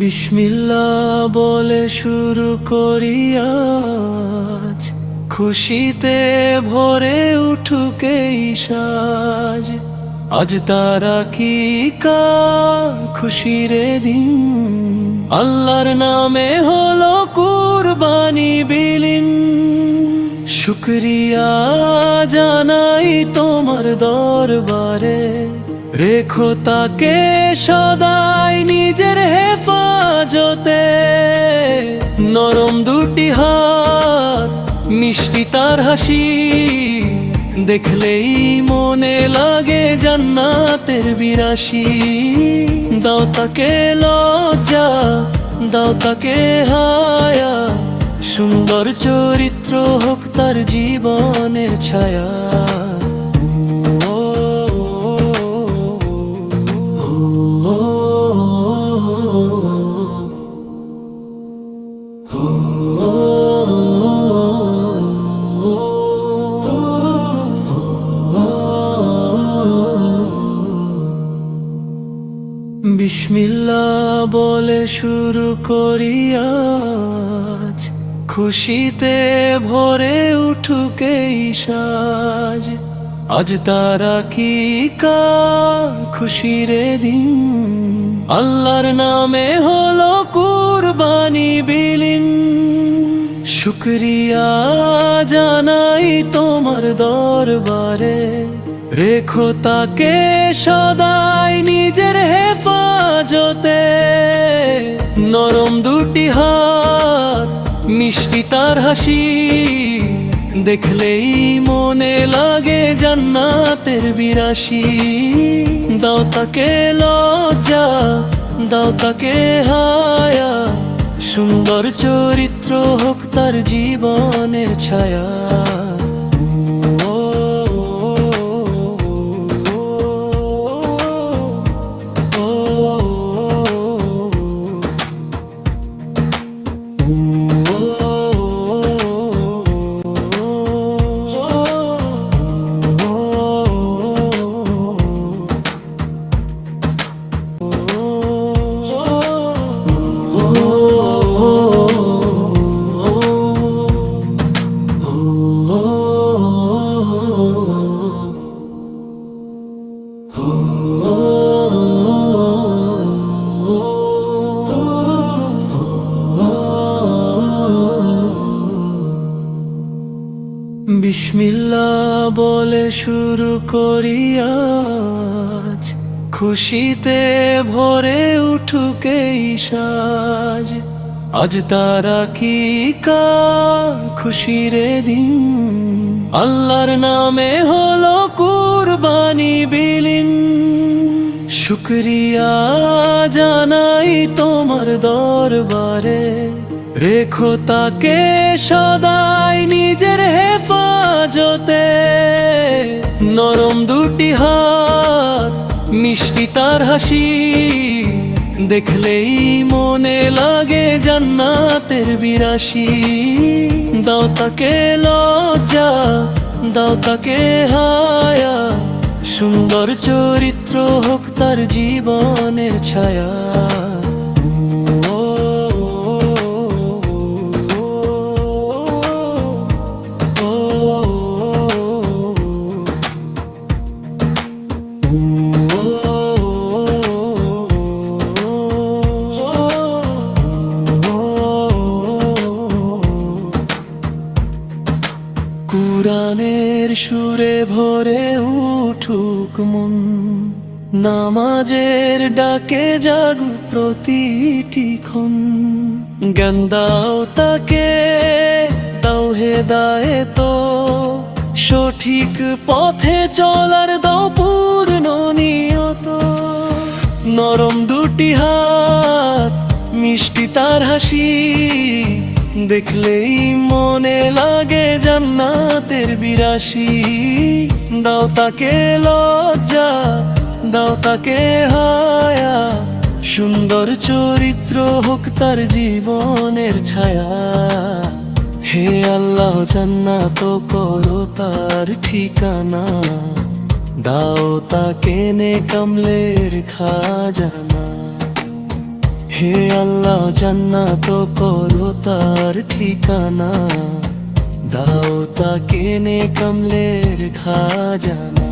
বিসমিল্লাহ বলে শুরু করি আজ, খুশিতে ভরে উঠুক এই সাজ। আজ তারা কি খুশির দিন, আল্লাহর নামে হলো কুরবানি বিলীন। শুকরিয়া জানাই তোমার দরবারে, রেখো তাকে সদাই নিজের হেফাজতে। নরম দুটি হাত, মিষ্টি তার হাসি, দেখলেই মনে লাগে জান্নাতের বিরাশি। দাও তাকে লজ্জা, দাও তাকে হায়া, সুন্দর চরিত্র হোক তার জীবনের ছায়া। বিসমিল্লাহ বলে শুরু করি আজ, খুশিতে ভরে উঠুক এই সাজ। আজ তারা কি খুশির দিন, আল্লাহর নামে হলো কুরবানি বিলীন। শুকরিয়া জানাই তোমার দরবারে, রেখো তাকে সদাই নিজের হেফাজতে। নরম দুটি হাত, মিষ্টি তার হাসি, দেখলেই মনে লাগে জান্নাতের বিরাশি। দাও তাকে লজ্জা, দাও তাকে হায়া, সুন্দর চরিত্র হোক তার জীবনের ছায়া। বিসমিল্লাহ বলে শুরু করি আজ, খুশিতে ভরে উঠুক এই সাজ। আজ তারা কি খুশির দিন, আল্লাহর নামে হলো কুরবানি বিলীন। শুকরিয়া জানাই তোমার দরবারে, রেখো তাকে সদাই নিজের হেফাজতে। নরম দুটি হাত, মিষ্টি তার হাসি, দেখলেই মনে লাগে জান্নাতের বিরাশি। দাও তাকে লজ্জা, দাও তাকে হায়া, সুন্দর চরিত্র হোক তার জীবনের ছায়া। কুরআনের সুরে ভরে উঠুক মন, নামাজের ডাকে জাগু প্রতিটি ক্ষণ। জ্ঞান দাও তাকে, দাও হেদায়েত, সঠিক পথে চলার দাও পূর্ণ নিয়ত। নরম দুটি হাত, মিষ্টি তার হাসি, দেখলেই মনে লাগে জান্নাতের বিরাশি। দাও তাকে লজ্জা, দাও তাকে হায়া, সুন্দর চরিত্র হোক তার জীবনের ছায়া। হে আল্লাহ জান্নাত করো তার ঠিকানা, দাও তাকে নেকামলের খাজানা। হে আল্লাহ জান্নাত করো তার ঠিকানা, দাও তাকে নেকামলের খাজানা।